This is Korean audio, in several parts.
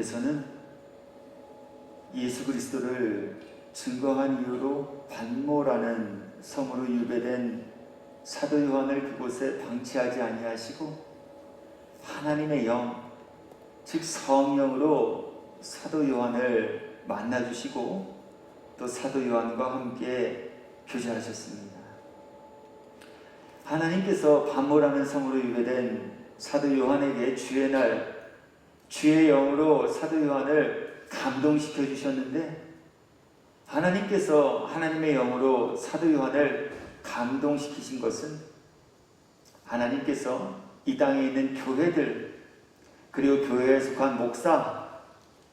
하나님께서는 예수 그리스도를 증거한 이유로 반모라는 성으로 유배된 사도 요한을 그곳에 방치하지 아니하시고 하나님의 영, 즉 성령으로 사도 요한을 만나주시고 또 사도 요한과 함께 교제하셨습니다. 하나님께서 반모라는 성으로 유배된 사도 요한에게 주의 날 주의 영으로 사도 요한을 감동시켜 주셨는데, 하나님께서 하나님의 영으로 사도 요한을 감동시키신 것은 하나님께서 이 땅에 있는 교회들, 그리고 교회에 속한 목사,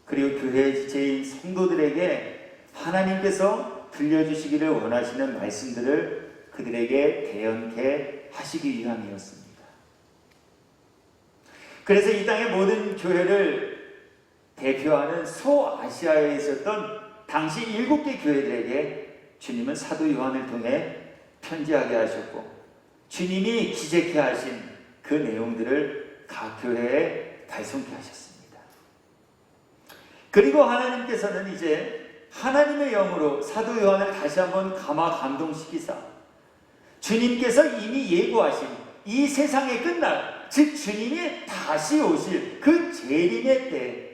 그리고 교회의 지체인 성도들에게 하나님께서 들려주시기를 원하시는 말씀들을 그들에게 대언케 하시기 위함이었습니다. 그래서 이 땅의 모든 교회를 대표하는 소아시아에 있었던 당시 7개 교회들에게 주님은 사도 요한을 통해 편지하게 하셨고, 주님이 기재케 하신 그 내용들을 각 교회에 발송케 하셨습니다. 그리고 하나님께서는 이제 하나님의 영으로 사도 요한을 다시 한번 감동시키사 주님께서 이미 예고하신 이 세상의 끝날, 즉 주님이 다시 오실 그 재림의 때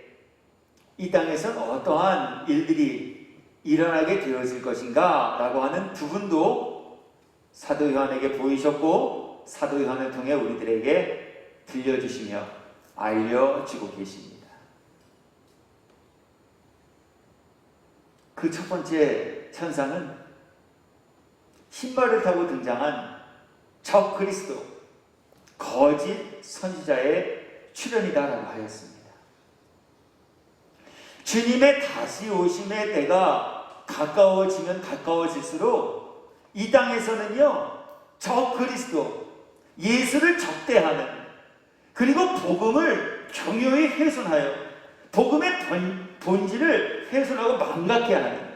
이 땅에선 어떠한 일들이 일어나게 되어질 것인가 라고 하는 부분도 사도 요한에게 보이셨고, 사도 요한을 통해 우리들에게 들려주시며 알려주고 계십니다. 그 첫 번째 현상은 흰말을 타고 등장한 적 그리스도, 거짓 선지자의 출현이다라고 하였습니다. 주님의 다시 오심의 때가 가까워지면 가까워질수록 이 땅에서는요, 적 그리스도, 예수를 적대하는, 그리고 복음을 경효히 훼손하여 복음의 본질을 훼손하고 망각해 하는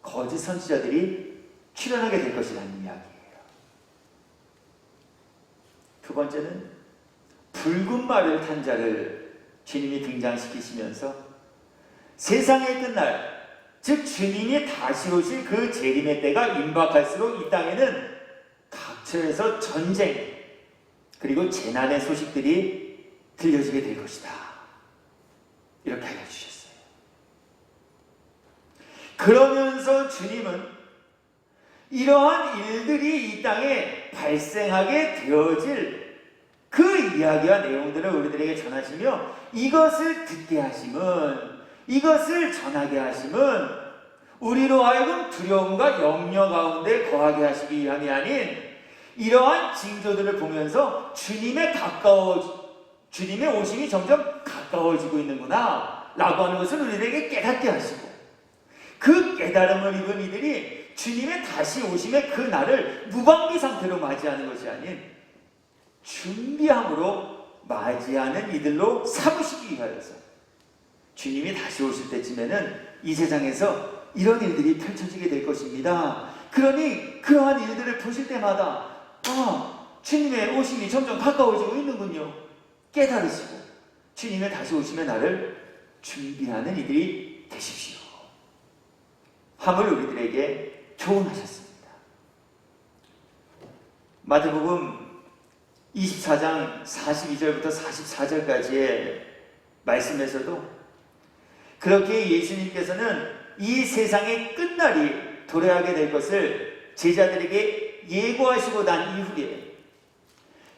거짓 선지자들이 출현하게 될 것이라는 이야기예요. 두 번째는 붉은 말을 탄 자를 주님이 등장시키시면서 세상의 끝날, 즉 주님이 다시 오실 그 재림의 때가 임박할수록 이 땅에는 각처에서 전쟁, 그리고 재난의 소식들이 들려지게 될 것이다, 이렇게 알려주셨어요. 그러면서 주님은 이러한 일들이 이 땅에 발생하게 되어질 그 이야기와 내용들을 우리들에게 전하시며, 이것을 듣게 하심은, 이것을 전하게 하심은 우리로 하여금 두려움과 염려 가운데 거하게 하시기 위함이 아닌, 이러한 징조들을 보면서 주님의 오심이 점점 가까워지고 있는구나 라고 하는 것을 우리들에게 깨닫게 하시고, 그 깨달음을 입은 이들이 주님의 다시 오심의 그 날을 무방비 상태로 맞이하는 것이 아닌 준비함으로 맞이하는 이들로 삼으시기 위하여서 주님이 다시 오실 때쯤에는 이 세상에서 이런 일들이 펼쳐지게 될 것입니다. 그러니 그러한 일들을 보실 때마다 주님의 오심이 점점 가까워지고 있는군요, 깨달으시고 주님의 다시 오심의 날을 준비하는 이들이 되십시오 함을 우리들에게 교훈하셨습니다. 마태복음 24장 42절부터 44절까지의 말씀에서도 그렇게 예수님께서는 이 세상의 끝날이 도래하게 될 것을 제자들에게 예고하시고 난 이후에,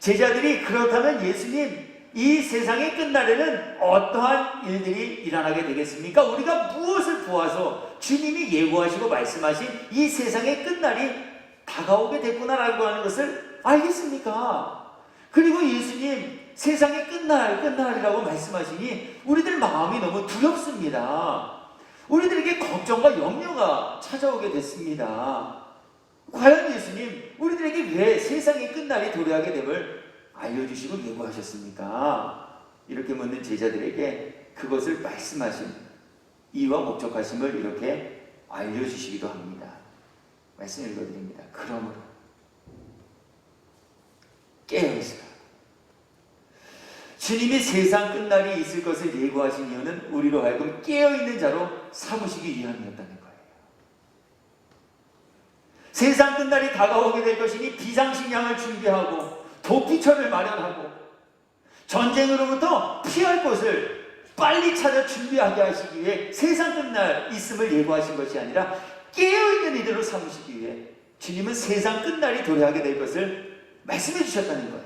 제자들이 그렇다면 예수님, 이 세상의 끝날에는 어떠한 일들이 일어나게 되겠습니까? 우리가 무엇을 보아서 주님이 예고하시고 말씀하신 이 세상의 끝날이 다가오게 됐구나라고 하는 것을 알겠습니까? 그리고 예수님 세상의 끝날이라고 말씀하시니 우리들 마음이 너무 두렵습니다. 우리들에게 걱정과 염려가 찾아오게 됐습니다. 과연 예수님, 우리들에게 왜 세상의 끝날이 도래하게 됨을 알려주시고 예고하셨습니까? 이렇게 묻는 제자들에게 그것을 말씀하신 이유와 목적하심을 이렇게 알려주시기도 합니다. 말씀 읽어드립니다. 그러므로 깨어있으라. 주님이 세상 끝날이 있을 것을 예고하신 이유는 우리로 하여금 깨어있는 자로 삼으시기 위함이었다는 거예요. 세상 끝날이 다가오게 될 것이니 비상식량을 준비하고 도피처를 마련하고 전쟁으로부터 피할 곳을 빨리 찾아 준비하게 하시기 위해 세상 끝날 있음을 예고하신 것이 아니라 깨어있는 이들로 삼으시기 위해 주님은 세상 끝날이 도래하게 될 것을 말씀해 주셨다는 거예요.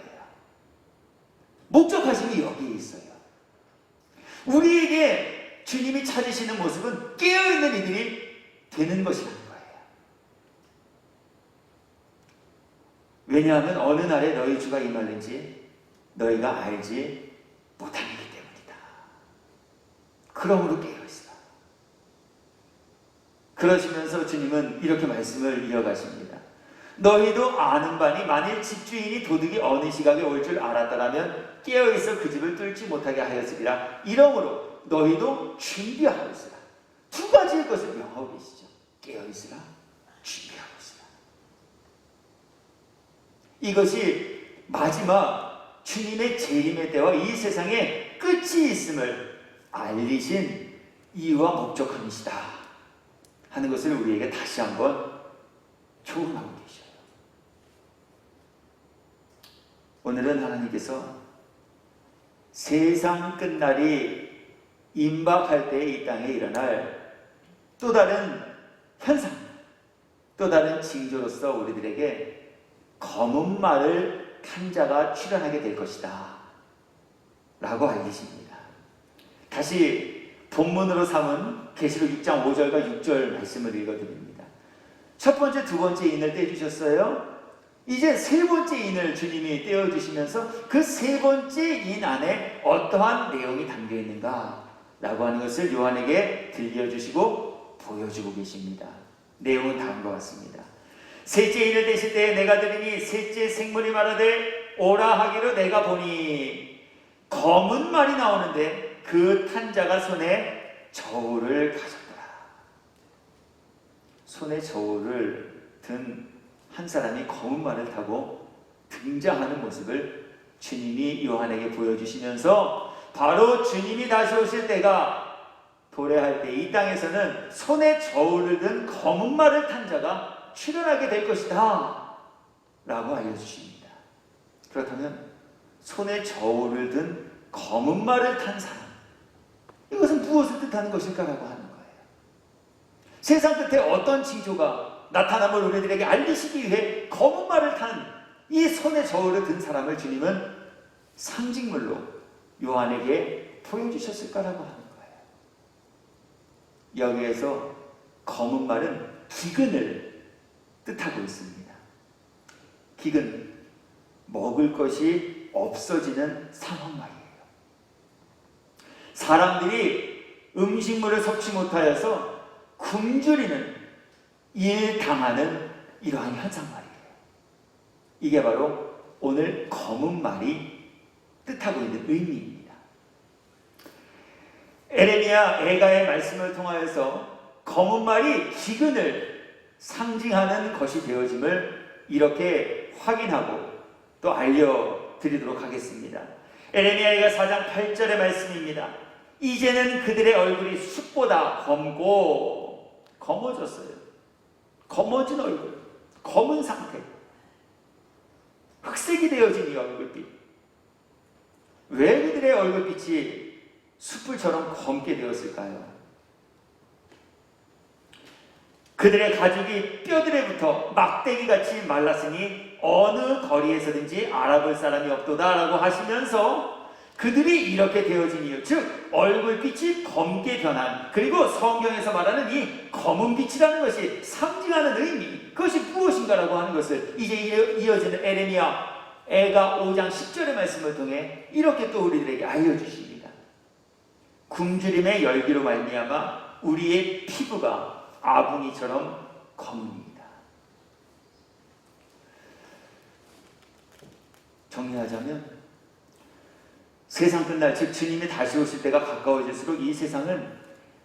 목적하심이 여기에 있어요. 우리에게 주님이 찾으시는 모습은 깨어있는 이들이 되는 것이라는 거예요. 왜냐하면 어느 날에 너희 주가 임하는지 너희가 알지 못하기 때문이다. 그러므로 깨어있으라. 그러시면서 주님은 이렇게 말씀을 이어가십니다. 너희도 아는 바니 만일 집주인이 도둑이 어느 시각에 올 줄 알았더라면 깨어있어 그 집을 뚫지 못하게 하였으리라. 이러므로 너희도 준비하고 있으라. 두 가지의 것을 명하고 계시죠. 깨어있으라, 준비하고 있으라. 이것이 마지막 주님의 재림의 때와 이 세상에 끝이 있음을 알리신 이유와 목적함이시다 하는 것을 우리에게 다시 한번 조언하고 계셔요. 오늘은 하나님께서 세상 끝날이 임박할 때 이 땅에 일어날 또 다른 현상, 또 다른 징조로서 우리들에게 검은 말을 탄 자가 출현하게 될 것이다 라고 알리십니다. 다시 본문으로 삼은 계시록 6장 5절과 6절 말씀을 읽어드립니다. 첫 번째, 두 번째 인을 떼주셨어요. 이제 세 번째 인을 주님이 떼어주시면서 그 세 번째 인 안에 어떠한 내용이 담겨 있는가 라고 하는 것을 요한에게 들려주시고 보여주고 계십니다. 내용은 다음과 같습니다. 셋째 인을 떼실 때에 내가 들으니 셋째 생물이 말하되 오라 하기로 내가 보니 검은 말이 나오는데 그 탄 자가 손에 저울을 가졌더라. 손에 저울을 든 한 사람이 검은 말을 타고 등장하는 모습을 주님이 요한에게 보여주시면서 바로 주님이 다시 오실 때가 도래할 때 이 땅에서는 손에 저울을 든 검은 말을 탄 자가 출현하게 될 것이다 라고 알려주십니다. 그렇다면 손에 저울을 든 검은 말을 탄 사람, 이것은 무엇을 뜻하는 것일까라고 하는 거예요. 세상 끝에 어떤 징조가 나타남을 우리들에게 알리시기 위해 검은 말을 탄 이 손에 저울을 든 사람을 주님은 상징물로 요한에게 보여주셨을까라고 하는 거예요. 여기에서 검은 말은 기근을 뜻하고 있습니다. 기근, 먹을 것이 없어지는 상황 말이에요. 사람들이 음식물을 섭취 못하여서 굶주리는 일당하는 이러한 현상 말이에요. 이게 바로 오늘 검은 말이 뜻하고 있는 의미입니다. 에레미야 애가의 말씀을 통하여서 검은 말이 기근을 상징하는 것이 되어짐을 이렇게 확인하고 또 알려드리도록 하겠습니다. 에레미야 애가 4장 8절의 말씀입니다. 이제는 그들의 얼굴이 숯보다 검고 검어졌어요. 검어진 얼굴, 검은 상태, 흑색이 되어진 이 얼굴빛. 왜 그들의 얼굴빛이 숯불처럼 검게 되었을까요? 그들의 가죽이 뼈들에 붙어 막대기같이 말랐으니 어느 거리에서든지 알아볼 사람이 없도다 라고 하시면서 그들이 이렇게 되어진 이유, 즉 얼굴빛이 검게 변한, 그리고 성경에서 말하는 이 검은 빛이라는 것이 상징하는 의미, 그것이 무엇인가라고 하는 것을 이제 이어지는 에레미야 애가 5장 10절의 말씀을 통해 이렇게 또 우리들에게 알려주십니다. 굶주림의 열기로 말미암아 우리의 피부가 아붕이처럼 검은입니다. 정리하자면 세상 끝날, 즉 주님이 다시 오실 때가 가까워질수록 이 세상은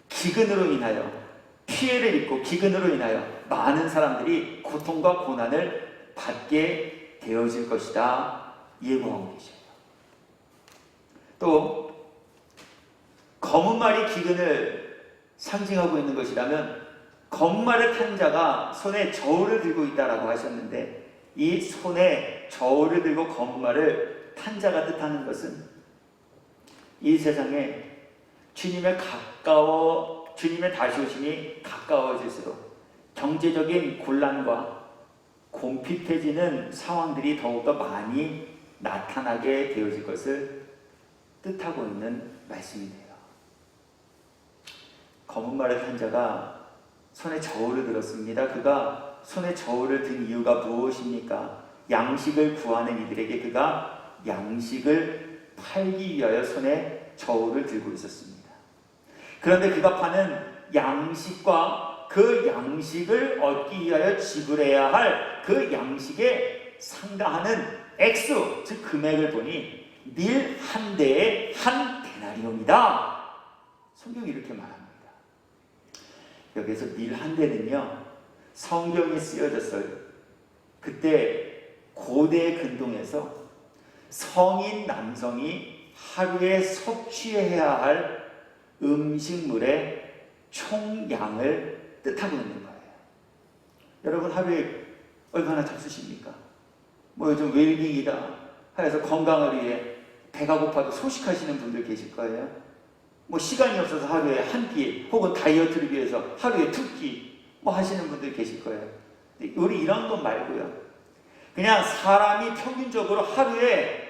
기근으로 인하여 피해를 입고 기근으로 인하여 많은 사람들이 고통과 고난을 받게 되어질 것이다 예고하고 계셔요. 또 검은 말이 기근을 상징하고 있는 것이라면 검은 말을 탄 자가 손에 저울을 들고 있다라고 하셨는데, 이 손에 저울을 들고 검은 말을 탄 자가 뜻하는 것은 이 세상에 주님의 다시 오심이 가까워질수록 경제적인 곤란과 곰핍해지는 상황들이 더욱더 많이 나타나게 되어질 것을 뜻하고 있는 말씀이네요. 검은 말을 탄 자가 손에 저울을 들었습니다. 그가 손에 저울을 든 이유가 무엇입니까? 양식을 구하는 이들에게 그가 양식을 팔기 위하여 손에 저울을 들고 있었습니다. 그런데 그가 파는 양식과 그 양식을 얻기 위하여 지불해야 할 그 양식에 상당하는 액수, 즉 금액을 보니 밀 한 대에 한 데나리온이다. 성경이 이렇게 말합니다. 여기서 밀 한 대는요, 성경에 쓰여졌어요. 그때 고대 근동에서 성인 남성이 하루에 섭취해야 할 음식물의 총량을 뜻하고 있는 거예요. 여러분 하루에 얼마나 잡수십니까? 뭐 요즘 웰빙이다 하여서 건강을 위해 배가 고파도 소식하시는 분들 계실 거예요. 뭐 시간이 없어서 하루에 한 끼, 혹은 다이어트를 위해서 하루에 두 끼 뭐 하시는 분들 계실 거예요. 우리 이런 것 말고요, 그냥 사람이 평균적으로 하루에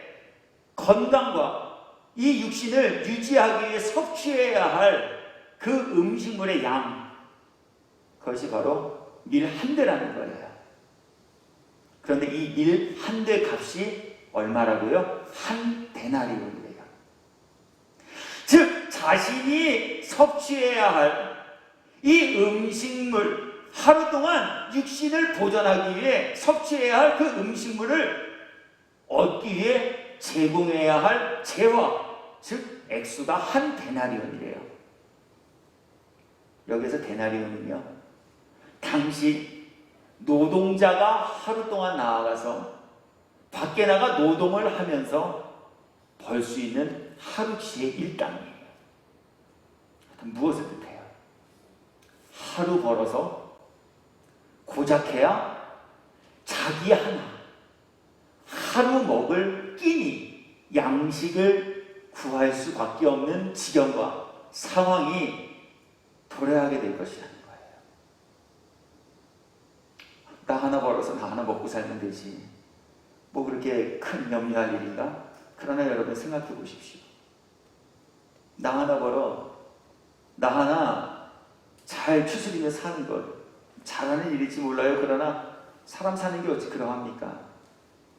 건강과 이 육신을 유지하기 위해 섭취해야 할 그 음식물의 양, 그것이 바로 밀 한 대라는 거예요. 그런데 이 밀 한 대 값이 얼마라고요? 한 데나리온이래요. 즉 자신이 섭취해야 할 이 음식물, 하루 동안 육신을 보존하기 위해 섭취해야 할 그 음식물을 얻기 위해 제공해야 할 재화, 즉 액수가 한 데나리온이래요. 여기서 데나리온은요, 당시 노동자가 하루 동안 나아가서 밖에 나가 노동을 하면서 벌 수 있는 하루치의 일당이에요. 무엇을 뜻해요? 하루 벌어서 고작해야 자기 하루 먹을 끼니 양식을 구할 수밖에 없는 지경과 상황이 도래하게 될 것이라는 거예요. 나 하나 벌어서 나 하나 먹고 살면 되지, 뭐 그렇게 큰 염려할 일인가? 그러나 여러분 생각해 보십시오. 나 하나 벌어 나 하나 잘 추스리며 사는 것, 잘하는 일일지 몰라요. 그러나 사람 사는 게 어찌 그러합니까?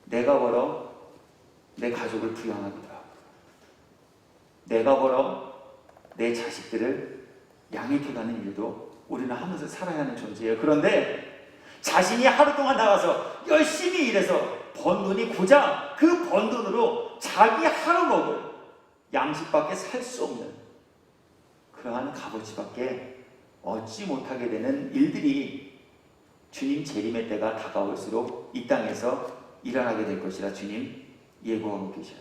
내가 벌어 내 가족을 부양하기도 하고, 내가 벌어 내 자식들을 양육해가는 일도 우리는 하면서 살아야 하는 존재예요. 그런데 자신이 하루 동안 나가서 열심히 일해서 번 돈이 고작 그 번 돈으로 자기 하루 먹을 양식밖에 살 수 없는 그러한 값어치밖에 얻지 못하게 되는 일들이 주님 재림의 때가 다가올수록 이 땅에서 일어나게 될 것이라 주님 예고하고 계셔요.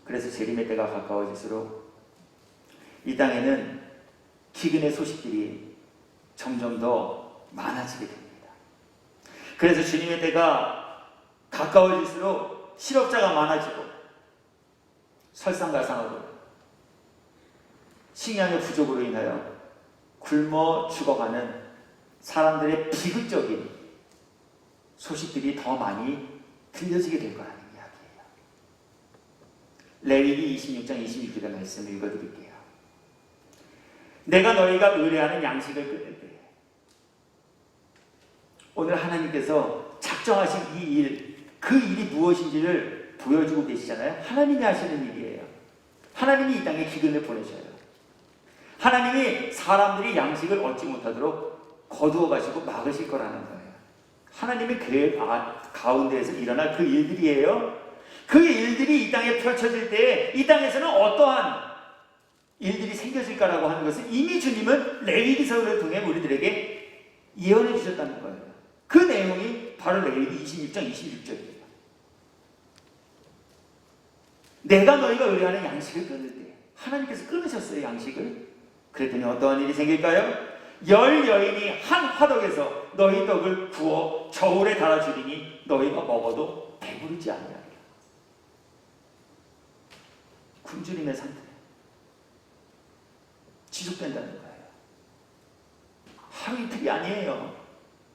그래서 재림의 때가 가까워질수록 이 땅에는 기근의 소식들이 점점 더 많아지게 됩니다. 그래서 주님의 때가 가까워질수록 실업자가 많아지고 설상가상으로 식량의 부족으로 인하여 굶어 죽어가는 사람들의 비극적인 소식들이 더 많이 들려지게 될 거라는 이야기예요. 레위기 26장 26절의 말씀을 읽어드릴게요. 내가 너희가 의뢰하는 양식을 끊을 때, 오늘 하나님께서 작정하신 이 일, 그 일이 무엇인지를 보여주고 계시잖아요. 하나님이 하시는 일이에요. 하나님이 이 땅에 기근을 보내셔요. 하나님이 사람들이 양식을 얻지 못하도록 거두어 가시고 막으실 거라는 거예요. 하나님의 계획 가운데에서 일어날 그 일들이에요. 그 일들이 이 땅에 펼쳐질 때 이 땅에서는 어떠한 일들이 생겨질까라고 하는 것을 이미 주님은 레위기서를 통해 우리들에게 예언해 주셨다는 거예요. 그 내용이 바로 레위기 26장 26절이에요. 내가 너희가 의뢰하는 양식을 끊을 때 하나님께서 끊으셨어요, 양식을. 그랬더니 어떠한 일이 생길까요? 10 여인이 한 화덕에서 너희 떡을 구워 저울에 달아주리니 너희가 먹어도 배부르지 아니하리라. 굶주림의 상태 지속된다는 거예요. 하루 이틀이 아니에요.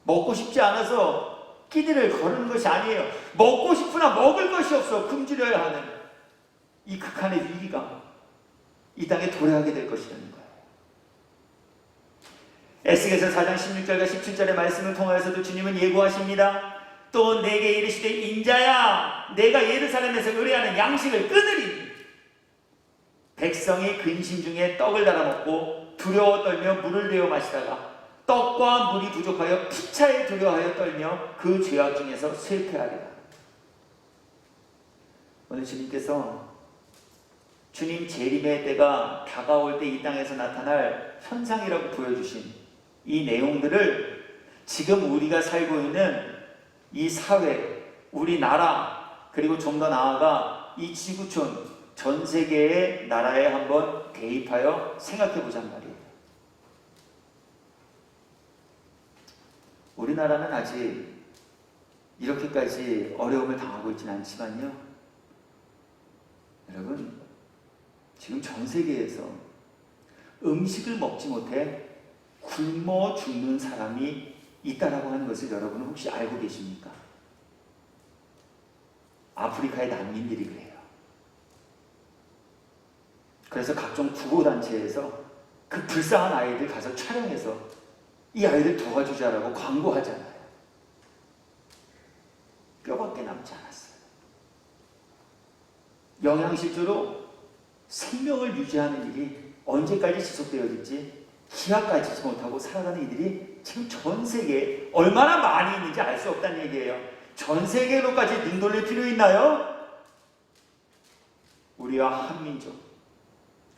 먹고 싶지 않아서 끼니를 거르는 것이 아니에요. 먹고 싶으나 먹을 것이 없어 굶주려야 하는 이 극한의 위기가 이 땅에 도래하게 될 것이라는 거예요. 에스겔서 4장 16절과 17절의 말씀을 통하여서도 주님은 예고하십니다. 또 내게 이르시되 인자야 내가 예루살렘에서 의뢰하는 양식을 끊으리니 백성이 근심 중에 떡을 달아 먹고 두려워 떨며 물을 데워 마시다가 떡과 물이 부족하여 피차에 두려워하여 떨며 그 죄악 중에서 쇠퇴하리라. 오늘 주님께서 주님 재림의 때가 다가올 때 이 땅에서 나타날 현상이라고 보여주신 이 내용들을 지금 우리가 살고 있는 이 사회, 우리나라, 그리고 좀 더 나아가 이 지구촌, 전 세계의 나라에 한번 대입하여 생각해 보자는 말이에요. 우리나라는 아직 이렇게까지 어려움을 당하고 있지는 않지만요. 여러분, 지금 전 세계에서 음식을 먹지 못해 굶어 죽는 사람이 있다라고 하는 것을 여러분은 혹시 알고 계십니까? 아프리카의 난민들이 그래요. 그래서 각종 구호단체에서 그 불쌍한 아이들 가서 촬영해서 이 아이들 도와주자라고 광고하잖아요. 뼈밖에 남지 않았어요. 영양실조로 생명을 유지하는 일이 언제까지 지속되어질지 기약까지 못하고 살아가는 이들이 지금 전 세계에 얼마나 많이 있는지 알 수 없다는 얘기예요. 전 세계로까지 눈 돌릴 필요 있나요? 우리와 한민족,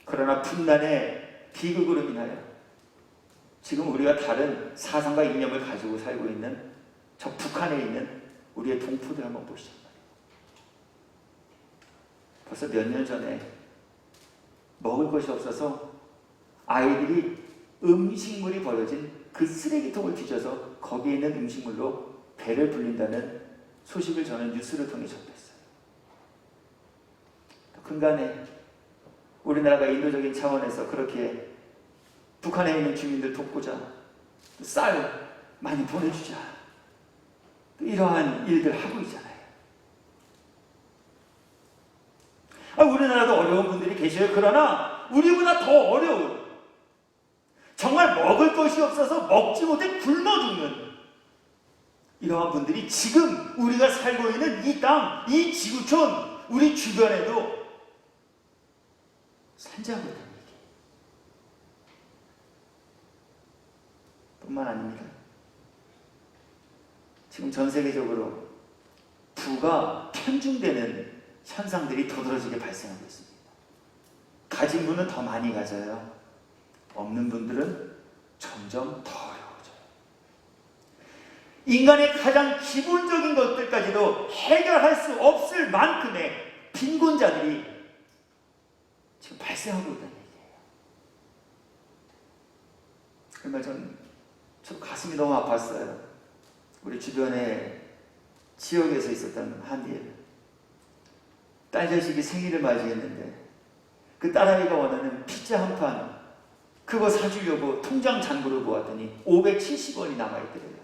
그러나 분단의 비극으로 인하여 지금 우리가 다른 사상과 이념을 가지고 살고 있는 저 북한에 있는 우리의 동포들 한번 보시죠. 벌써 몇 년 전에 먹을 것이 없어서 아이들이 음식물이 버려진 그 쓰레기통을 뒤져서 거기에 있는 음식물로 배를 불린다는 소식을 저는 뉴스를 통해 접했어요. 근간에 우리나라가 인도적인 차원에서 그렇게 북한에 있는 주민들 돕고자 쌀 많이 보내주자 이러한 일들 하고 있잖아요. 우리나라도 어려운 분들이 계셔요. 그러나 우리보다 더 어려운, 정말 먹을 것이 없어서 먹지 못해 굶어 죽는 이러한 분들이 지금 우리가 살고 있는 이 땅, 이 지구촌, 우리 주변에도 산재하고 있다는 얘기예요. 뿐만 아닙니다. 지금 전 세계적으로 부가 편중되는 현상들이 도드라지게 발생하고 있습니다. 가진 분은 더 많이 가져요. 없는 분들은 점점 더 어려워져요. 인간의 가장 기본적인 것들까지도 해결할 수 없을 만큼의 빈곤자들이 지금 발생하고 있다는 얘기예요. 얼마 전 저 가슴이 너무 아팠어요. 우리 주변에 지역에서 있었던 한 일. 딸 자식이 생일을 맞이했는데 그 딸아이가 원하는 피자 한 판 그거 사주려고 통장 잔고를 보았더니 570원이 남아있더래요.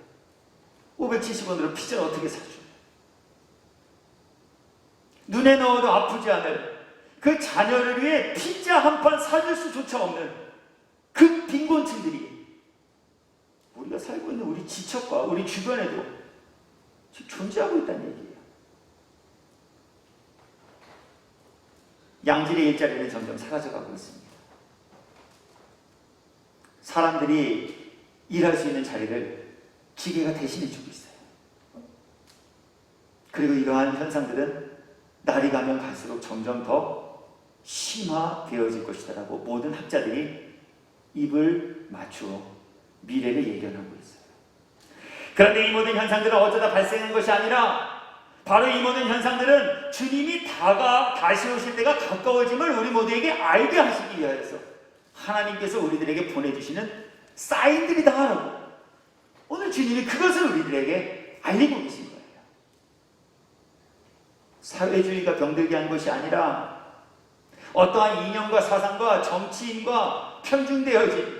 570원으로 피자를 어떻게 사줘요? 눈에 넣어도 아프지 않을 그 자녀를 위해 피자 한 판 사줄 수조차 없는 그 빈곤층들이 우리가 살고 있는 우리 지척과 우리 주변에도 존재하고 있다는 얘기예요. 양질의 일자리는 점점 사라져가고 있습니다. 사람들이 일할 수 있는 자리를 기계가 대신해주고 있어요. 그리고 이러한 현상들은 날이 가면 갈수록 점점 더 심화되어질 것이다라고 모든 학자들이 입을 맞추어 미래를 예견하고 있어요. 그런데 이 모든 현상들은 어쩌다 발생한 것이 아니라 바로 이 모든 현상들은 주님이 다시 오실 때가 가까워짐을 우리 모두에게 알게 하시기 위하여서 하나님께서 우리들에게 보내주시는 사인들이다라고 오늘 주님이 그것을 우리들에게 알리고 계신 거예요. 사회주의가 병들게 한 것이 아니라 어떠한 이념과 사상과 정치인과 편중되어진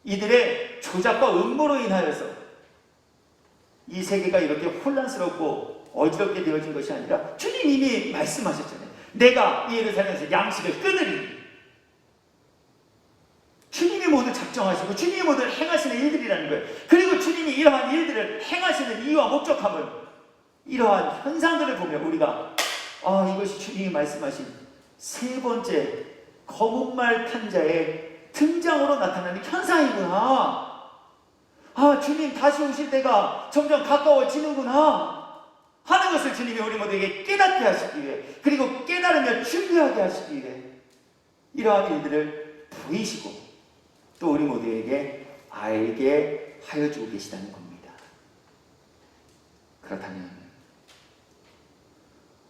이들의 조작과 음모로 인하여서 이 세계가 이렇게 혼란스럽고 어지럽게 되어진 것이 아니라 주님 이미 말씀하셨잖아요. 내가 이 예루살렘에서 양식을 끊으리니. 주님이 모두 작정하시고 주님이 모두 행하시는 일들이라는 거예요. 그리고 주님이 이러한 일들을 행하시는 이유와 목적함을 이러한 현상들을 보면 우리가 이것이 주님이 말씀하신 세 번째 검은말 탄 자의 등장으로 나타나는 현상이구나. 주님 다시 오실 때가 점점 가까워지는구나 하는 것을 주님이 우리 모두에게 깨닫게 하시기 위해, 그리고 깨달으며 준비하게 하시기 위해 이러한 일들을 보이시고 또 우리 모두에게 알게 하여 주고 계시다는 겁니다. 그렇다면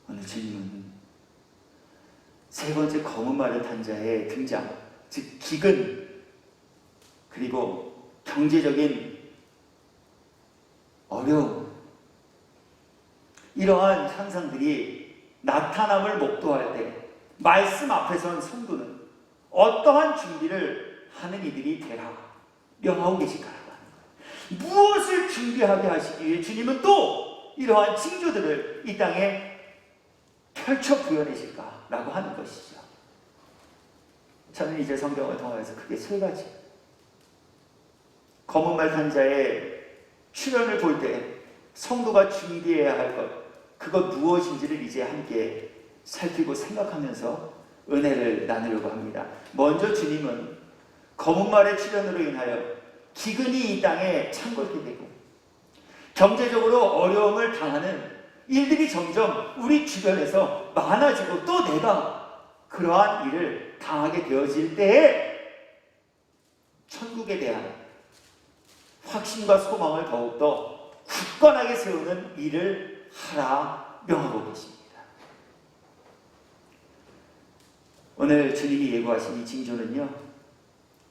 오늘 주님은 세 번째 검은 말을 탄 자의 등장, 즉 기근, 그리고 경제적인 어려움, 이러한 현상들이 나타남을 목도할 때 말씀 앞에 선 성도는 어떠한 준비를 하는 이들이 되라 명하고 계실까라고 하는 거예요. 무엇을 준비하게 하시기 위해 주님은 또 이러한 징조들을 이 땅에 펼쳐 부여내실까라고 하는 것이죠. 저는 이제 성경을 통해서 크게 세 가지 검은 말 탄 자의 출현을 볼 때 성도가 준비해야 할 것, 그것 무엇인지를 이제 함께 살피고 생각하면서 은혜를 나누려고 합니다. 먼저 주님은 검은 말의 출현으로 인하여 기근이 이 땅에 창궐게 되고 경제적으로 어려움을 당하는 일들이 점점 우리 주변에서 많아지고 또 내가 그러한 일을 당하게 되어질 때에 천국에 대한 확신과 소망을 더욱더 굳건하게 세우는 일을 하라 명하고 계십니다. 오늘 주님이 예고하신 이 징조는요,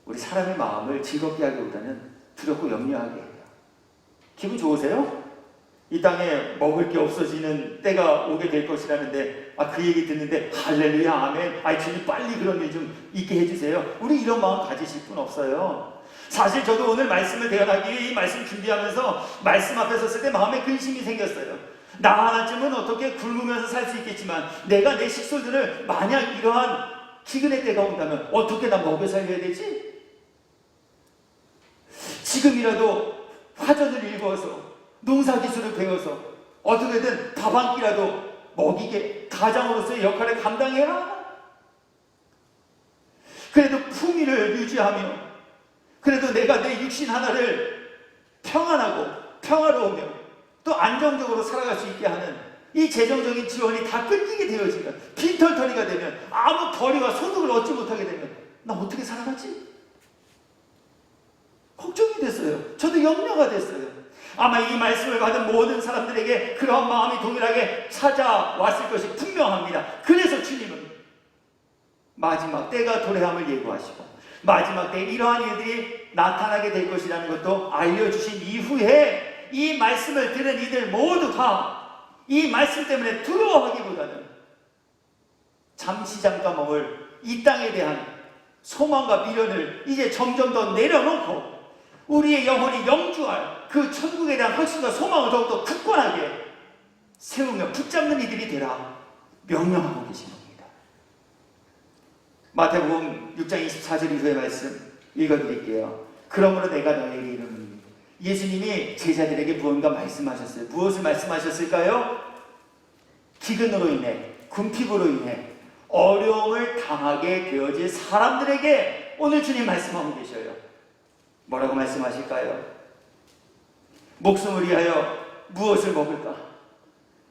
우리 사람의 마음을 즐겁게 하기보다는 두렵고 염려하게 해요. 기분 좋으세요? 이 땅에 먹을 게 없어지는 때가 오게 될 것이라는데 그 얘기 듣는데 할렐루야 아멘, 주님 빨리 그런 일 좀 있게 해주세요. 우리 이런 마음 가지실 분 없어요. 사실 저도 오늘 말씀을 대언하기 위해 이 말씀 준비하면서 말씀 앞에 섰을 때 마음에 근심이 생겼어요. 나 하나쯤은 어떻게 굶으면서 살 수 있겠지만 내가 내 식솔들을 만약 이러한 기근의 때가 온다면 어떻게 나 먹여 살려야 되지? 지금이라도 화전을 읽어서 농사기술을 배워서 어떻게든 밥 한 끼라도 먹이게 가장으로서의 역할을 감당해라. 그래도 품위를 유지하며 그래도 내가 내 육신 하나를 평안하고 평화로우며 또 안정적으로 살아갈 수 있게 하는 이 재정적인 지원이 다 끊기게 되어지면, 빈털터리가 되면, 아무 거리와 소득을 얻지 못하게 되면 나 어떻게 살아가지? 걱정이 됐어요. 저도 염려가 됐어요. 아마 이 말씀을 받은 모든 사람들에게 그러한 마음이 동일하게 찾아왔을 것이 분명합니다. 그래서 주님은 마지막 때가 도래함을 예고하시고 마지막 때 이러한 일들이 나타나게 될 것이라는 것도 알려주신 이후에 이 말씀을 들은 이들 모두가 이 말씀 때문에 두려워하기보다는 잠시 잠깐 먹을 이 땅에 대한 소망과 미련을 이제 점점 더 내려놓고 우리의 영혼이 영주할 그 천국에 대한 확신과 소망을 더욱더 굳건하게 세우며 붙잡는 이들이 되라 명령하고 계신 겁니다. 마태복음 6장 24절 이후의 말씀 읽어드릴게요. 그러므로 내가 너희에게 이르노니, 예수님이 제자들에게 무언가 말씀하셨어요. 무엇을 말씀하셨을까요? 기근으로 인해, 궁핍으로 인해 어려움을 당하게 되어질 사람들에게 오늘 주님 말씀하고 계셔요. 뭐라고 말씀하실까요? 목숨을 위하여 무엇을 먹을까?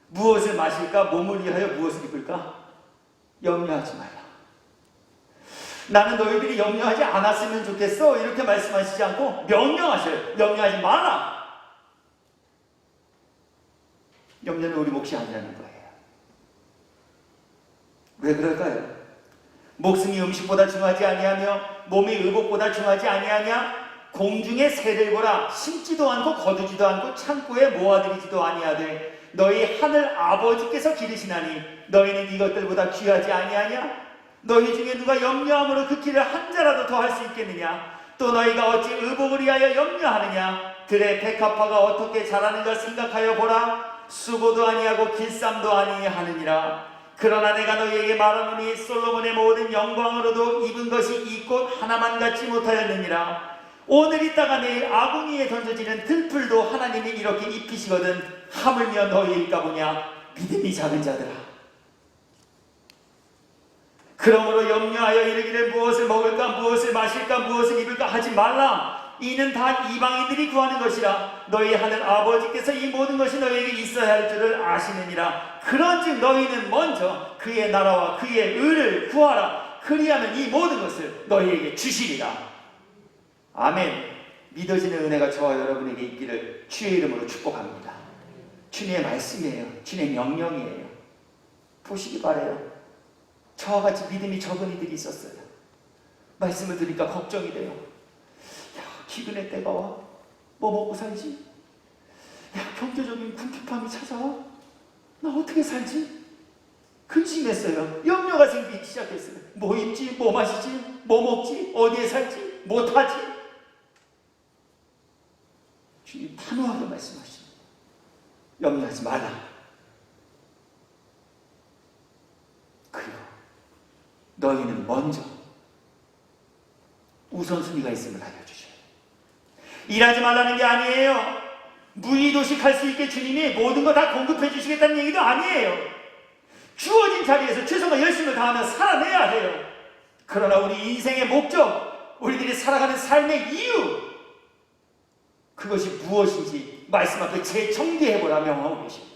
무엇을 마실까? 몸을 위하여 무엇을 입을까? 염려하지 말라. 나는 너희들이 염려하지 않았으면 좋겠어. 이렇게 말씀하시지 않고 명령하셔요. 염려하지 마라. 염려는 우리 몫이 아니라는 거예요. 왜 그럴까요? 목숨이 음식보다 중하지 아니하며 몸이 의복보다 중하지 아니하냐? 공중의 새를 보라. 심지도 않고 거두지도 않고 창고에 모아들이지도 아니하되 너희 하늘 아버지께서 기르시나니 너희는 이것들보다 귀하지 아니하냐? 너희 중에 누가 염려함으로 그 길을 한 자라도 더 할 수 있겠느냐? 또 너희가 어찌 의복을 위하여 염려하느냐? 들의 백합화가 어떻게 자라는가 생각하여 보라. 수고도 아니하고 길쌈도 아니하느니라. 그러나 내가 너희에게 말하노니 솔로몬의 모든 영광으로도 입은 것이 이 꽃 하나만 갖지 못하였느니라. 오늘 있다가 내일 아궁이에 던져지는 들풀도 하나님이 이렇게 입히시거든 하물며 너희일까 보냐. 믿음이 작은 자들아. 그러므로 염려하여 이르기를 무엇을 먹을까 무엇을 마실까 무엇을 입을까 하지 말라. 이는 다 이방인들이 구하는 것이라. 너희 하늘 아버지께서 이 모든 것이 너희에게 있어야 할 줄을 아시느니라. 그런즉 너희는 먼저 그의 나라와 그의 의를 구하라. 그리하면 이 모든 것을 너희에게 주시리라. 아멘. 믿어지는 은혜가 저와 여러분에게 있기를 주의 이름으로 축복합니다. 주님의 말씀이에요. 주님의 명령이에요. 보시기 바라요. 저와 같이 믿음이 적은 이들이 있었어요. 말씀을 들으니까 걱정이 돼요. 야, 기근의 때가 와. 뭐 먹고 살지? 야, 경제적인 궁핍함이 찾아와. 나 어떻게 살지? 근심했어요. 염려가 생기기 시작했어요. 뭐 입지? 뭐 마시지? 뭐 먹지? 어디에 살지? 뭐 타지? 주님 단호하게 말씀하시죠. 염려하지 말라. 그리고 너희는 먼저 우선순위가 있음을 알려주셔요. 일하지 말라는 게 아니에요. 무의도식할 수 있게 주님이 모든 거 다 공급해 주시겠다는 얘기도 아니에요. 주어진 자리에서 최선과 열심을 다하며 살아내야 해요. 그러나 우리 인생의 목적, 우리들이 살아가는 삶의 이유, 그것이 무엇인지 말씀 앞에 재정비해보라 명하고 계십니다.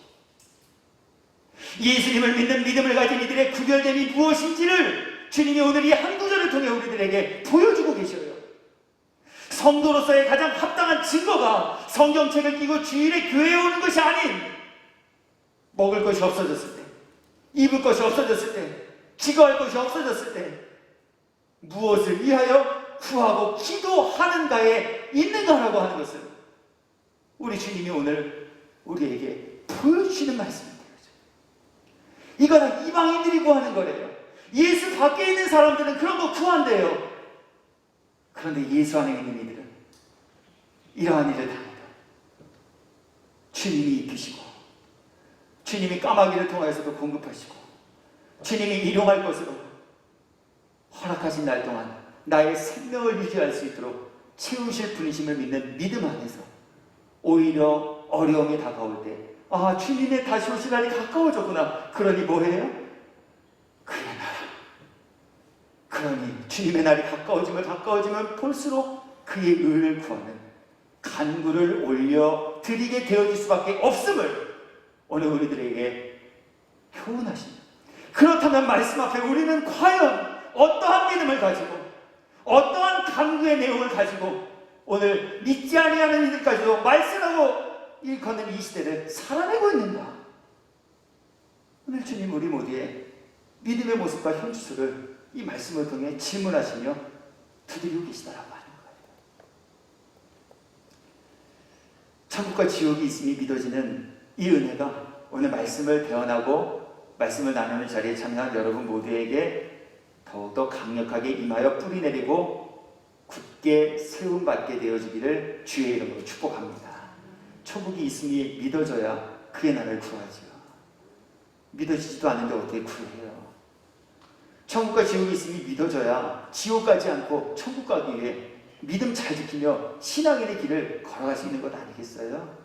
예수님을 믿는 믿음을 가진 이들의 구별됨이 무엇인지를 주님이 오늘 이 한 구절을 통해 우리들에게 보여주고 계셔요. 성도로서의 가장 합당한 증거가 성경책을 끼고 주일에 교회에 오는 것이 아닌 먹을 것이 없어졌을 때, 입을 것이 없어졌을 때, 기거할 것이 없어졌을 때 무엇을 위하여 구하고 기도하는가에 있는가라고 하는 것을 우리 주님이 오늘 우리에게 보여주시는 말씀입니다. 이거 다 이방인들이 구하는 거래요. 예수 밖에 있는 사람들은 그런 거 구한대요. 그런데 예수 안에 있는 이들은 이러한 일을 당해도 주님이 입히시고 주님이 까마귀를 통하여서도 공급하시고 주님이 일용할 것으로 허락하신 날 동안 나의 생명을 유지할 수 있도록 채우실 분이심을 믿는 믿음 안에서 오히려 어려움이 다가올 때 아, 주님의 다시 오실 날이 가까워졌구나. 그러니 뭐해요? 그의 나라. 그러니 주님의 날이 가까워지면 볼수록 그의 의를 구하는 간구를 올려 드리게 되어질 수밖에 없음을 오늘 우리들에게 교훈하십니다. 그렇다면 말씀 앞에 우리는 과연 어떠한 믿음을 가지고 어떠한 간구의 내용을 가지고 오늘 믿지 아니하는 이들까지도 말씀하고 일컫는 이 시대를 살아내고 있는가? 오늘 주님 우리 모두의 믿음의 모습과 현주소를 이 말씀을 통해 질문하시며 두드리고 계시다라고 하는 거예요. 천국과 지옥이 있음이 믿어지는 이 은혜가 오늘 말씀을 배워나고 말씀을 나누는 자리에 참여한 여러분 모두에게 더욱더 강력하게 임하여 뿌리내리고 굳게 세움받게 되어지기를 주의 이름으로 축복합니다. 천국이 있음이 믿어져야 그의 나라를 구하지요. 믿어지지도 않는데 어떻게 구해요? 천국과 지옥이 있음이 믿어져야 지옥 가지 않고 천국 가기 위해 믿음 잘 지키며 신앙인의 길을 걸어갈 수 있는 것 아니겠어요?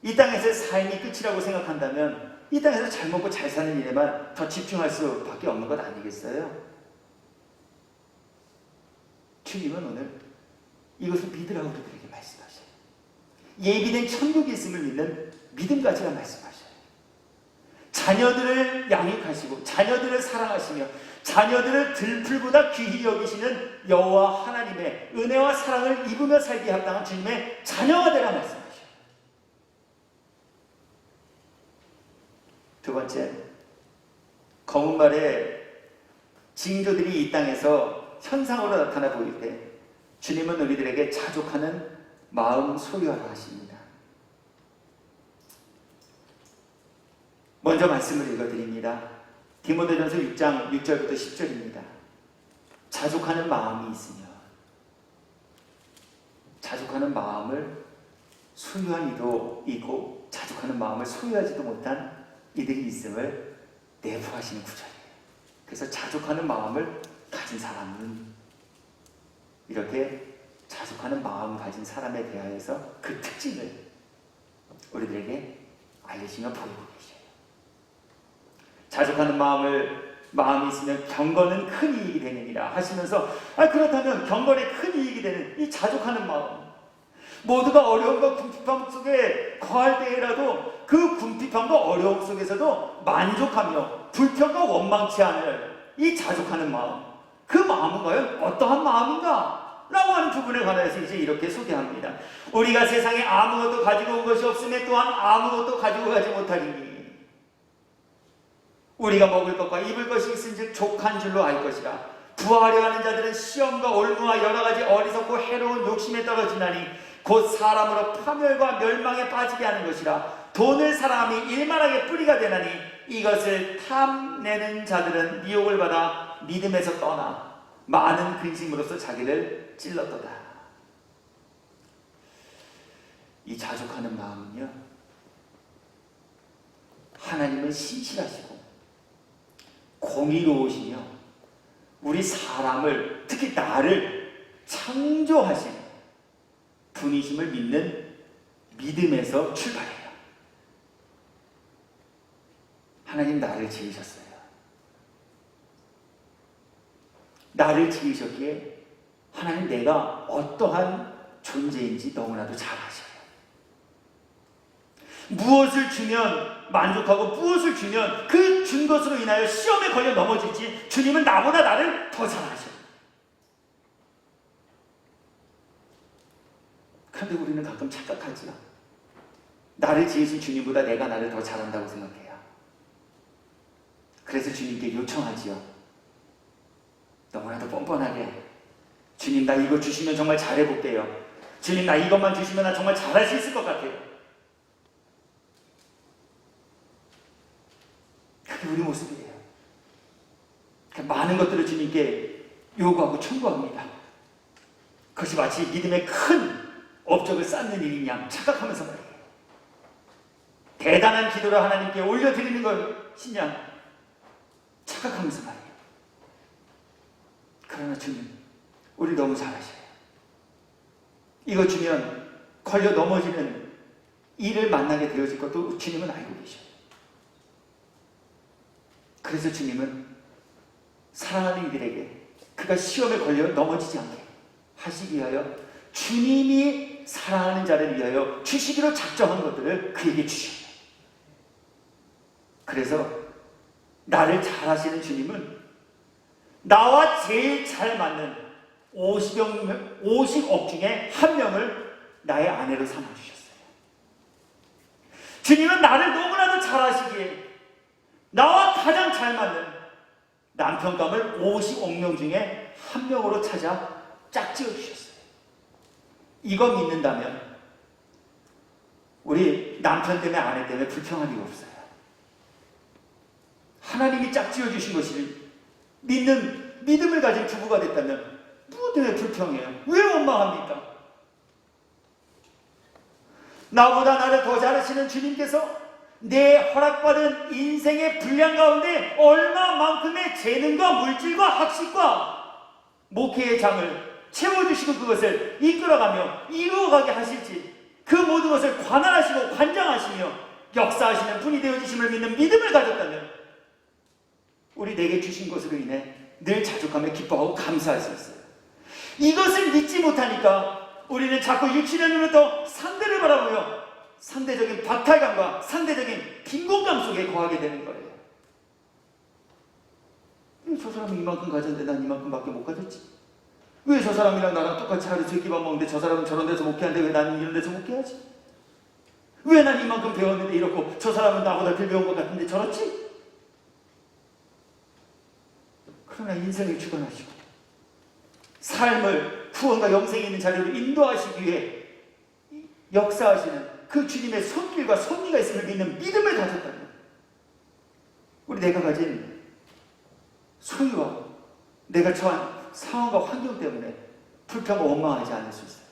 이 땅에서의 삶이 끝이라고 생각한다면 이 땅에서 잘 먹고 잘 사는 일에만 더 집중할 수밖에 없는 것 아니겠어요? 주님은 오늘 이것을 믿으라고 우리들에게 말씀하셔요. 예비된 천국이 있음을 믿는 믿음까지가 말씀하셔요. 자녀들을 양육하시고 자녀들을 사랑하시며 자녀들을 들풀보다 귀히 여기시는 여호와 하나님의 은혜와 사랑을 입으며 살기에 합당한 주님의 자녀가 되라 말씀하셔요. 두 번째, 검은 말의 징조들이 이 땅에서 현상으로 나타나 보일 때 주님은 우리들에게 자족하는 마음 소유하라 하십니다. 먼저 말씀을 읽어드립니다. 디모데전서 6장 6절부터 10절입니다. 자족하는 마음이 있으며 자족하는 마음을 소유한 이도 있고 자족하는 마음을 소유하지도 못한 이들이 있음을 내포하시는 구절이에요. 그래서 자족하는 마음을 가진 사람은 이렇게 자족하는 마음을 가진 사람에 대하여서 그 특징을 우리들에게 알려주며 보이고 계셔요. 자족하는 마음이 있으면 경건은 큰 이익이 되느니라 하시면서 그렇다면 경건에 큰 이익이 되는 이 자족하는 마음, 모두가 어려움과 궁핍함 속에 거할 때라도 그 궁핍함과 어려움 속에서도 만족하며 불평과 원망치 않을 이 자족하는 마음, 그 마음은 과연 어떠한 마음인가? 라고 하는 부분에 관해서 이제 이렇게 소개합니다. 우리가 세상에 아무것도 가지고 온 것이 없음에 또한 아무것도 가지고 가지 못하리니 우리가 먹을 것과 입을 것이 있은즉 족한 줄로 알 것이라. 부하려 하는 자들은 시험과 올무와 여러 가지 어리석고 해로운 욕심에 떨어지나니 곧 사람으로 파멸과 멸망에 빠지게 하는 것이라. 돈을 사랑함이 일만하게 뿌리가 되나니 이것을 탐내는 자들은 미혹을 받아 믿음에서 떠나 많은 근심으로써 자기를 찔렀도다. 이 자족하는 마음은요, 하나님은 신실하시고 공의로우시며 우리 사람을, 특히 나를 창조하신 분이심을 믿는 믿음에서 출발해요. 하나님 나를 지으셨어요. 나를 지으셨기에 하나님 내가 어떠한 존재인지 너무나도 잘 아셔요. 무엇을 주면 만족하고 무엇을 주면 그 준 것으로 인하여 시험에 걸려 넘어질지 주님은 나보다 나를 더 잘 아셔요. 그런데 우리는 가끔 착각하지요. 나를 지으신 주님보다 내가 나를 더 잘한다고 생각해요. 그래서 주님께 요청하지요. 너무나도 뻔뻔하게, 주님 나 이거 주시면 정말 잘해볼게요. 주님 나 이것만 주시면 나 정말 잘할 수 있을 것 같아요. 그게 우리 모습이에요. 많은 것들을 주님께 요구하고 청구합니다. 그것이 마치 믿음의 큰 업적을 쌓는 일인 양 착각하면서 말이에요. 대단한 기도를 하나님께 올려드리는 것인 양 착각하면서 말이에요. 그러나 주님, 우리 너무 잘하셔요. 이거 주면 걸려 넘어지는 일을 만나게 되어질 것도 주님은 알고 계셔요. 그래서 주님은 사랑하는 이들에게 그가 시험에 걸려 넘어지지 않게 하시기 위하여 주님이 사랑하는 자를 위하여 주시기로 작정한 것들을 그에게 주셔요. 그래서 나를 잘 하시는 주님은 나와 제일 잘 맞는 50억 중에 한 명을 나의 아내로 삼아주셨어요. 주님은 나를 너무나도 잘 하시기에 나와 가장 잘 맞는 남편감을 50억 명 중에 한 명으로 찾아 짝지어 주셨어요. 이거 믿는다면 우리 남편 때문에 아내 때문에 불평할 이유 없어요. 하나님이 짝지어 주신 것을 믿는 믿음을 가진 부부가 됐다면 무엇 때문에 불평해요? 왜 원망합니까? 나보다 나를 더 잘하시는 주님께서 내 허락받은 인생의 분량 가운데 얼마만큼의 재능과 물질과 학식과 목회의 장을 채워주시고 그것을 이끌어가며 이루어가게 하실지 그 모든 것을 관할하시고 관장하시며 역사하시는 분이 되어주심을 믿는 믿음을 가졌다면 우리 내게 주신 것으로 인해 늘 자족하며 기뻐하고 감사할 수 있어요. 이것을 믿지 못하니까 우리는 자꾸 육신의 눈으로 상대를 바라보며 상대적인 박탈감과 상대적인 빈곤감 속에 거하게 되는 거예요. 왜 저 사람은 이만큼 가졌는데 난 이만큼밖에 못 가졌지? 왜 저 사람이랑 나랑 똑같이 하루 세끼밥 먹는데 저 사람은 저런 데서 목회하는데 왜 나는 이런 데서 목회하지? 왜 난 이만큼 배웠는데 이렇고 저 사람은 나보다 덜 배운 것 같은데 저렇지? 그러나 인생을 주관하시고 삶을 구원과 영생이 있는 자리로 인도하시기 위해 역사하시는 그 주님의 손길과 섭리가 있음을 믿는 믿음을 가졌다면 우리 내가 가진 소유와 내가 처한 상황과 환경 때문에 불평과 원망하지 않을 수 있어요.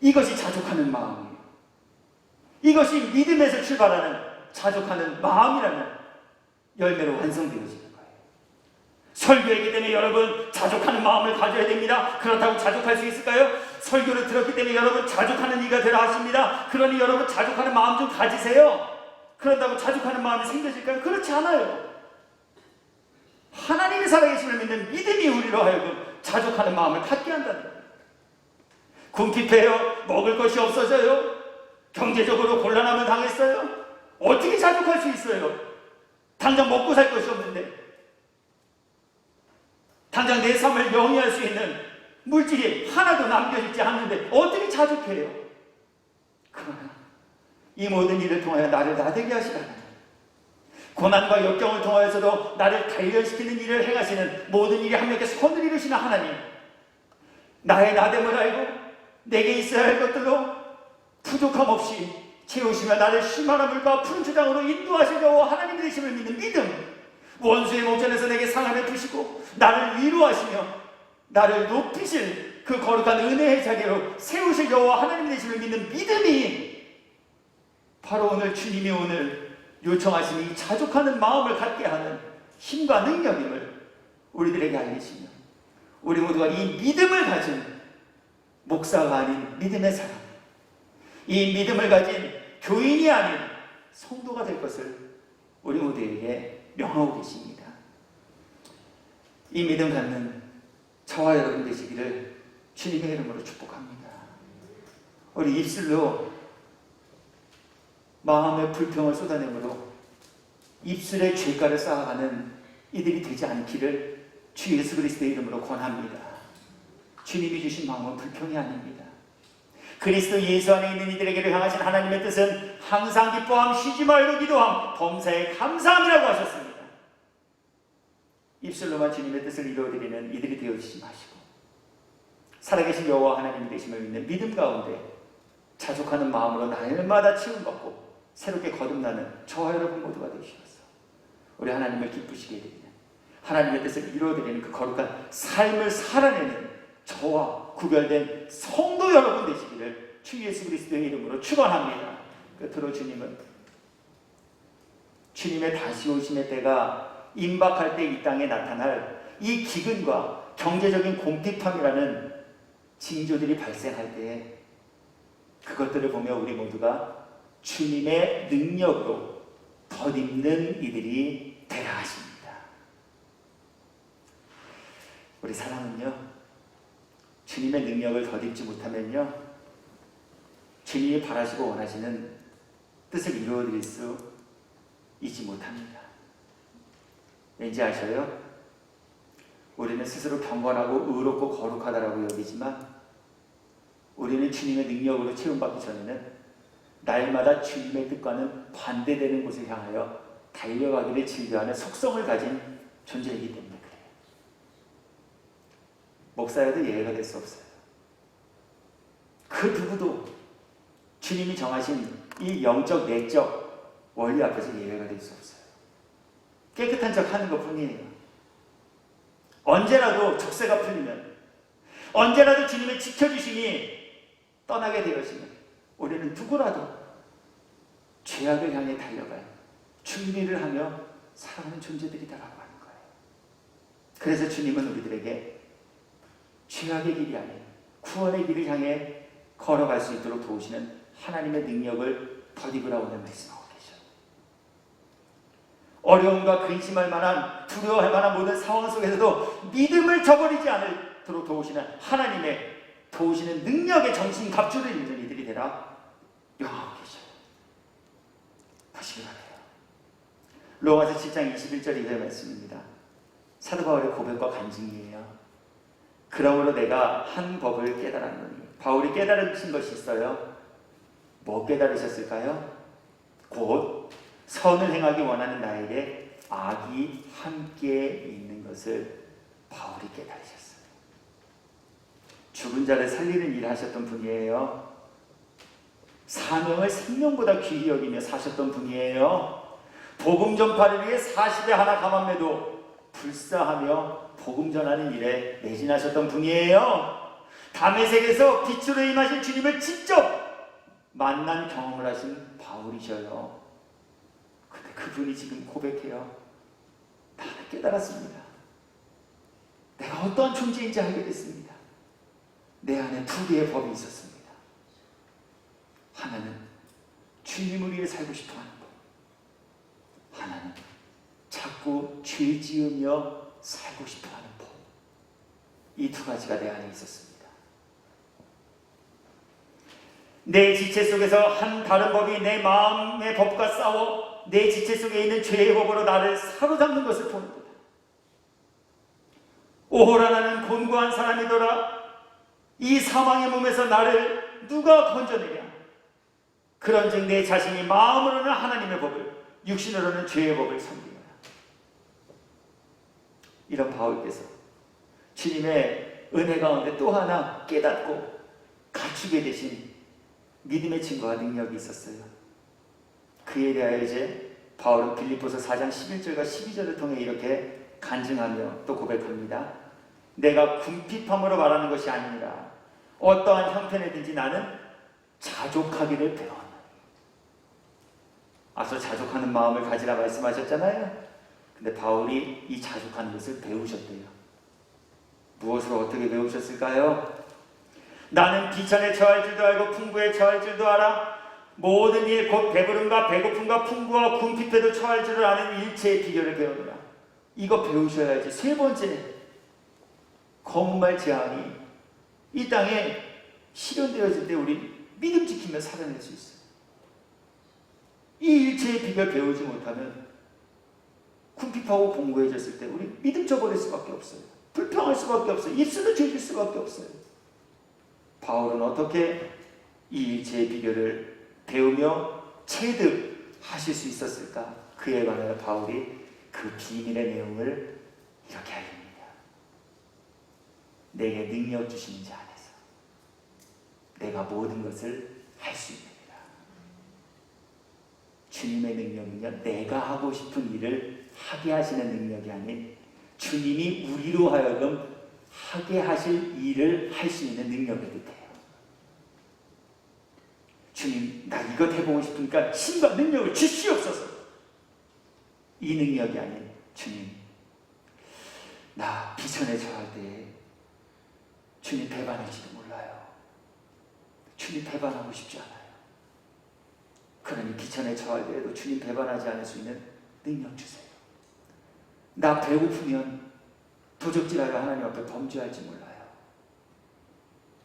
이것이 자족하는 마음이에요. 이것이 믿음에서 출발하는 자족하는 마음이라는 열매로 완성되어지는 거예요. 설교했기 때문에 여러분 자족하는 마음을 가져야 됩니다. 그렇다고 자족할 수 있을까요? 설교를 들었기 때문에 여러분 자족하는 이가 되라 하십니다. 그러니 여러분 자족하는 마음 좀 가지세요. 그런다고 자족하는 마음이 생겨질까요? 그렇지 않아요. 하나님의 살아계심을 믿는 믿음이 우리로 하여금 자족하는 마음을 갖게 한다는 거예요. 궁핍해요. 먹을 것이 없어져요. 경제적으로 곤란함을 당했어요. 어떻게 자족할 수 있어요? 당장 먹고 살 것이 없는데, 당장 내 삶을 영위할 수 있는 물질이 하나도 남겨지지 않는데 어떻게 자족해요? 그러나 이 모든 일을 통하여 나를 나되게 하시라는, 고난과 역경을 통하여서도 나를 단련시키는 일을 행하시는, 모든 일이 한 명께 선을 이루시는 하나님, 나의 나됨을 알고 내게 있어야 할 것들로 부족함 없이 채우시며 나를 쉴만한 물과 푸른 주장으로 인도하실 여호와 하나님의 되심을 믿는 믿음, 원수의 목전에서 내게 상함을 푸시고 나를 위로하시며 나를 높이실 그 거룩한 은혜의 자리로 세우실 여호와 하나님의 되심을 믿는 믿음이 바로 오늘 주님이 오늘 요청하신 이 자족하는 마음을 갖게 하는 힘과 능력임을 우리들에게 알리시며, 우리 모두가 이 믿음을 가진 목사가 아닌 믿음의 사람, 이 믿음을 가진 교인이 아닌 성도가 될 것을 우리 모두에게 명하고 계십니다. 이 믿음 갖는 저와 여러분 되시기를 주님의 이름으로 축복합니다. 우리 입술로 마음의 불평을 쏟아내므로 입술에 죄가를 쌓아가는 이들이 되지 않기를 주 예수 그리스도의 이름으로 권합니다. 주님이 주신 마음은 불평이 아닙니다. 그리스도 예수 안에 있는 이들에게로 향하신 하나님의 뜻은 항상 기뻐함, 쉬지 말고 기도함, 범사에 감사함이라고 하셨습니다. 입술로만 주님의 뜻을 이루어드리는 이들이 되어주지 마시고 살아계신 여호와 하나님의 되심을 믿는 믿음 가운데 자족하는 마음으로 날마다 치움받고 새롭게 거듭나는 저와 여러분 모두가 되시옵소서. 우리 하나님을 기쁘시게 해드리는, 하나님의 뜻을 이루어드리는 그 거룩한 삶을 살아내는 저와 구별된 성도 여러분 되시기를 주 예수 그리스도의 이름으로 축원합니다. 끝으로 주님은 주님의 다시 오심의 때가 임박할 때 이 땅에 나타날 이 기근과 경제적인 공핍함이라는 징조들이 발생할 때에 그것들을 보며 우리 모두가 주님의 능력으로 덧입는 이들이 되라 하십니다. 우리 사람은요, 주님의 능력을 덧입지 못하면요, 주님이 바라시고 원하시는 뜻을 이루어드릴 수 있지 못합니다. 왠지 아셔요? 우리는 스스로 경건하고 의롭고 거룩하다라고 여기지만 우리는 주님의 능력으로 채움받기 전에는 날마다 주님의 뜻과는 반대되는 곳을 향하여 달려가기를 즐겨하는 속성을 가진 존재이기 때문에 그래요. 목사여도 예외가 될 수 없어요. 그 누구도 주님이 정하신 이 영적, 내적 원리 앞에서 예외가 될 수 없어요. 깨끗한 척 하는 것 뿐이에요. 언제라도 족쇄가 풀리면, 언제라도 주님의 지켜주심이 떠나게 되어지면 우리는 누구라도 죄악을 향해 달려갈 준비를 하며 살아가는 존재들이다라고 하는 거예요. 그래서 주님은 우리들에게 죄악의 길이 아닌 구원의 길을 향해 걸어갈 수 있도록 도우시는 하나님의 능력을 덧입으라 오늘 말씀하고 계셔요. 어려움과 근심할 만한, 두려워할 만한 모든 상황 속에서도 믿음을 저버리지 않도록 도우시는 하나님의 도우시는 능력의 정신 갑주를 입는 이들이 되라 명하고 계셔요. 보시기 바라요. 로마서 7장 21절 이하의 말씀입니다. 사도 바울의 고백과 간증이에요. 그러므로 내가 한 법을 깨달았노니, 바울이 깨달으신 것이 있어요. 뭐 깨달으셨을까요? 곧 선을 행하기 원하는 나에게 악이 함께 있는 것을 바울이 깨달으셨어요. 죽은 자를 살리는 일을 하셨던 분이에요. 사명을 생명보다 귀히 여기며 사셨던 분이에요. 복음 전파를 위해 40에 하나 감암매도 불사하며 복음 전하는 일에 매진하셨던 분이에요. 다메섹에서 빛으로 임하신 주님을 직접 만난 경험을 하신 바울이셔요. 근데 그분이 지금 고백해요. 나는 깨달았습니다. 내가 어떠한 존재인지 알게 됐습니다. 내 안에 두 개의 법이 있었습니다. 하나는 주님을 위해 살고 싶어하는 법, 하나는 자꾸 죄 지으며 살고 싶어하는 법. 이 두 가지가 내 안에 있었습니다. 내 지체 속에서 한 다른 법이 내 마음의 법과 싸워 내 지체 속에 있는 죄의 법으로 나를 사로잡는 것을 보는 거다. 오호라 나는 곤고한 사람이더라. 이 사망의 몸에서 나를 누가 건져내랴. 그런즉 내 자신이 마음으로는 하나님의 법을, 육신으로는 죄의 법을 섬기노라. 이런 바울께서 주님의 은혜 가운데 또 하나 깨닫고 갖추게 되신 믿음의 증거와 능력이 있었어요. 그에 대하여 이제 바울은 빌립보서 4장 11절과 12절을 통해 이렇게 간증하며 또 고백합니다. 내가 궁핍함으로 말하는 것이 아니니라. 어떠한 형편이든지 나는 자족하기를 배웠노니. 앞서 자족하는 마음을 가지라 말씀하셨잖아요. 근데 바울이 이 자족하는 것을 배우셨대요. 무엇으로 어떻게 배우셨을까요? 나는 비천에 처할 줄도 알고 풍부에 처할 줄도 알아. 모든 일 곧 배부름과 배고픔과 풍부와 궁핍에도 처할 줄을 아는 일체의 비결을 배우느라. 이거 배우셔야지. 세 번째, 거짓말 제한이 이 땅에 실현되어질 때 우리 믿음 지키며 살아낼 수 있어요. 이 일체의 비결 배우지 못하면 궁핍하고 공고해졌을 때 우리 믿음 저버릴 수밖에 없어요. 불평할 수밖에 없어요. 입술을 죄질 수밖에 없어요. 바울은 어떻게 이 일체의 비결을 배우며 체득하실 수 있었을까? 그에 관하여 바울이 그 비밀의 내용을 이렇게 알립니다. 내게 능력 주시는 자 안에서 내가 모든 것을 할 수 있느니라. 주님의 능력은요, 내가 하고 싶은 일을 하게 하시는 능력이 아닌 주님이 우리로 하여금 하게 하실 일을 할 수 있는 능력을 뜻해요. 주님, 나 이것 해보고 싶으니까 힘과 능력을 주시옵소서. 이 능력이 아닌 주님, 나 비천에 처할 때에 주님 배반할지도 몰라요. 주님 배반하고 싶지 않아요. 그러니 비천에 처할 때에도 주님 배반하지 않을 수 있는 능력 주세요. 나 배고프면 도적질하여 하나님 앞에 범죄할지 몰라요.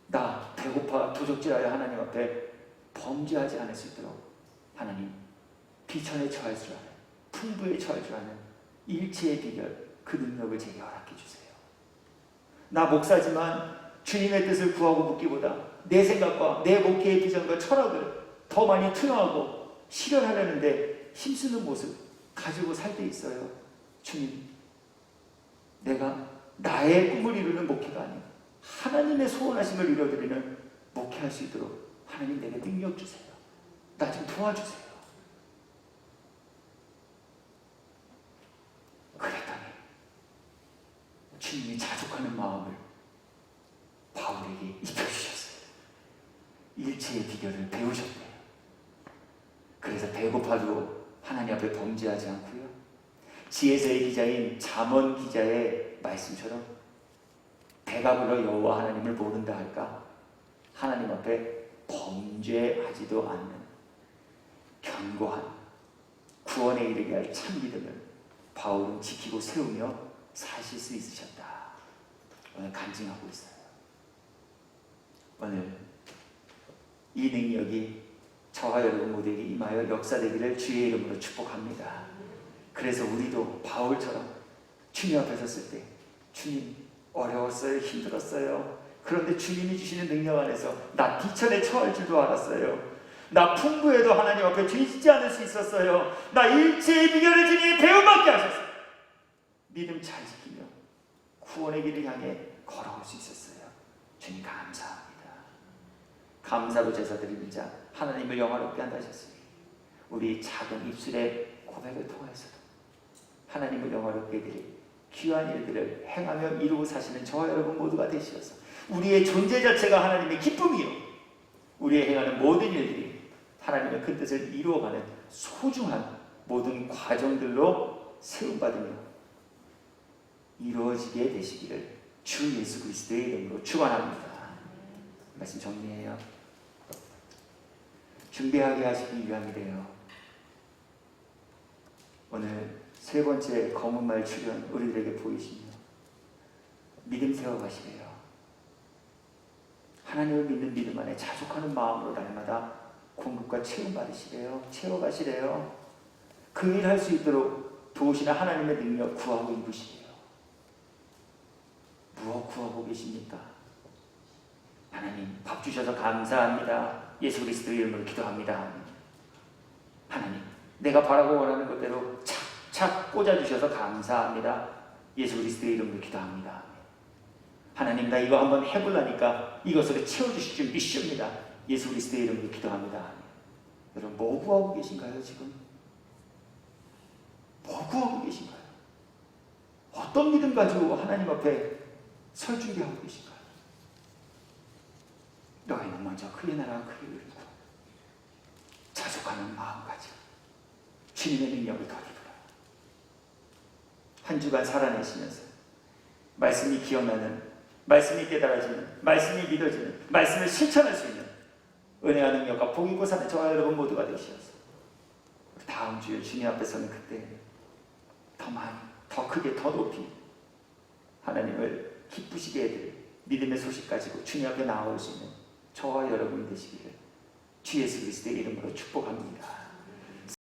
나 배고파 도적질하여 하나님 앞에 범죄하지 않을 수 있도록 하나님 비천에 처할 줄 아는, 풍부에 처할 줄 아는 일체의 비결, 그 능력을 제게 허락해 주세요. 나 목사지만 주님의 뜻을 구하고 묻기보다 내 생각과 내 목회의 비전과 철학을 더 많이 투영하고 실현하려는데 힘쓰는 모습 가지고 살 때 있어요. 주님, 내가 나의 꿈을 이루는 목회가 아니고 하나님의 소원하심을 이루어드리는 목회할 수 있도록 하나님 내게 능력 주세요. 나 좀 도와주세요. 그랬더니 주님이 자족하는 마음을 바울에게 입혀주셨어요. 일체의 비결을 배우셨대요. 그래서 배고파도 하나님 앞에 범죄하지 않고요. 지혜서의 기자인 잠언 기자의 말씀처럼 배가 불러 여호와 하나님을 모른다 할까? 하나님 앞에 범죄하지도 않는 견고한 구원에 이르게 할 참 믿음을 바울은 지키고 세우며 사실 수 있으셨다. 오늘 간증하고 있어요. 오늘 이 능력이 저와 여러분 모두에게 임하여 역사되기를 주의 이름으로 축복합니다. 그래서 우리도 바울처럼 주님 앞에 섰을 때 주님 어려웠어요. 힘들었어요. 그런데 주님이 주시는 능력 안에서 나 비천에 처할 줄도 알았어요. 나 풍부해도 하나님 앞에 뒤지지 않을 수 있었어요. 나 일체의 비결을 주님 배움받게 하셨어요. 믿음 잘 지키며 구원의 길을 향해 걸어올 수 있었어요. 주님 감사합니다. 감사로 제사 드리는 자 하나님을 영화롭게 한다 하셨습니다. 우리 작은 입술의 고백을 통해서도 하나님을 영화롭게 드릴 귀한 일들을 행하며 이루고 사시는 저와 여러분 모두가 되시어서 우리의 존재 자체가 하나님의 기쁨이요 우리의 행하는 모든 일들이 하나님의 큰 뜻을 이루어가는 소중한 모든 과정들로 세움받으며 이루어지게 되시기를 주 예수 그리스도의 이름으로 축원합니다. 말씀 정리해요. 준비하게 하시기 위함이래요. 오늘 세 번째 검은 말 출현 우리들에게 보이시며 믿음 세워가시래요. 하나님을 믿는 믿음 안에 자족하는 마음으로 날마다 공급과 채움 받으시래요. 채워가시래요. 그 일 할 수 있도록 도우시는 하나님의 능력 구하고 입으시래요. 무엇 구하고 계십니까? 하나님 밥 주셔서 감사합니다. 예수 그리스도의 이름으로 기도합니다. 하나님 내가 바라고 원하는 것대로 착착 꽂아주셔서 감사합니다. 예수 그리스도의 이름으로 기도합니다. 하나님 나 이거 한번 해보려니까 이것으로 채워주실 줄 믿습니다. 예수 그리스도의 이름으로 기도합니다. 여러분 뭐 구하고 계신가요 지금? 뭐 구하고 계신가요? 어떤 믿음 가지고 하나님 앞에 설 준비하고 계신가요? 너희는 먼저 그의 나라와 그의 의를 구하라. 자족하는 마음가짐 주님의 능력을 더 입으라. 한 주간 살아내시면서 말씀이 기억나는, 말씀이 깨달아지는, 말씀이 믿어지는, 말씀을 실천할 수 있는 은혜와 능력과 복 있고 사는 저와 여러분 모두가 되시어서 다음 주에 주님 앞에 서는 그때 더 많이, 더 크게, 더 높이 하나님을 기쁘시게 해드릴 믿음의 소식 가지고 주님 앞에 나아올 수 있는 저와 여러분이 되시기를 주 예수 그리스도의 이름으로 축복합니다.